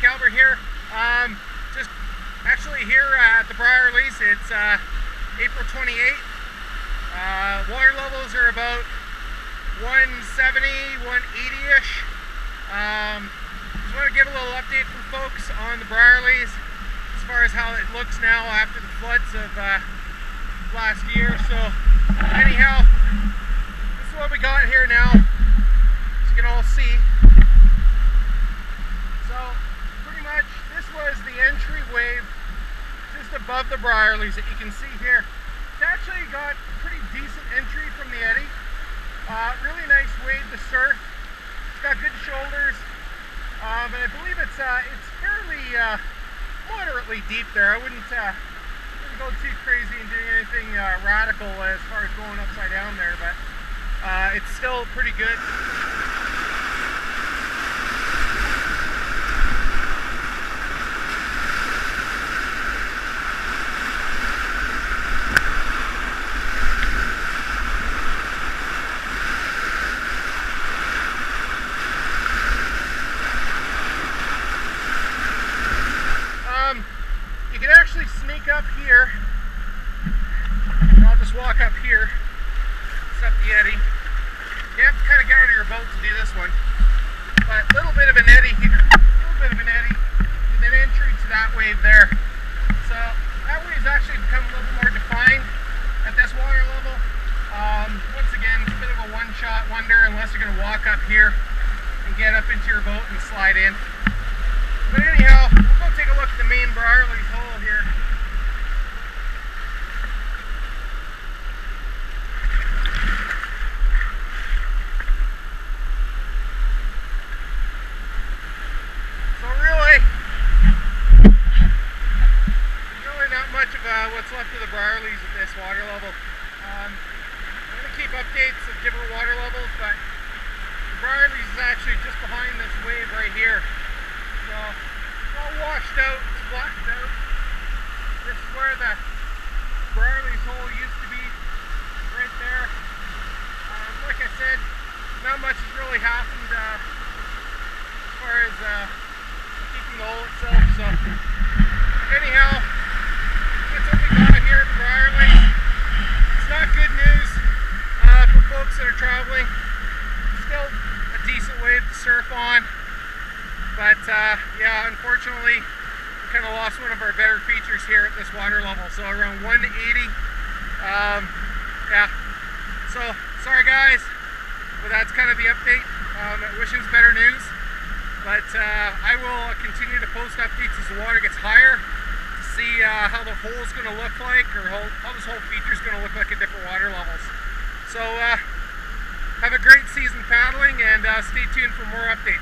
here. Just actually here at the Brierleys. It's April 28th. Water levels are about 170, 180-ish. Just want to give a little update for folks on the Brierleys as far as how it looks now after the floods of last year. So anyhow, this is what we got here now, as you can all see. So pretty much this was the entry wave just above the Brierleys that you can see here. It's actually got pretty decent entry from the eddy. Really nice wave to surf. It's got good shoulders, and I believe it's fairly moderately deep there. I wouldn't go too crazy and doing anything radical as far as going upside down there, but it's still pretty good. You can actually sneak up here. I'll just walk up here. It's up the eddy. You have to kind of get out of your boat to do this one. But a little bit of an eddy here. A little bit of an eddy. And then entry to that wave there. So that wave's actually become a little more defined at this water level. Once again, it's a bit of a one-shot wonder unless you're going to walk up here and get up into your boat and slide in. But anyhow, we'll go take a look at the main Brierley's hole here. So really not much of what's left of the Brierleys at this water level. I'm going to keep updates of different water levels, but the Brierleys is actually just behind this wave right here. So it's all washed out, it's blocked out. This is where the Brierley's hole used to be, right there. Like I said, not much has really happened as far as keeping the hole itself. So anyhow, that's what we got here at the Brierleys. It's not good news for folks that are traveling. Still a decent wave to surf on. But yeah, unfortunately, we kind of lost one of our better features here at this water level. So around 180. Yeah. So sorry guys, but that's kind of the update. Wishing's better news. But I will continue to post updates as the water gets higher to see how the hole's going to look like, or how this whole feature is going to look like at different water levels. So have a great season paddling, and stay tuned for more updates.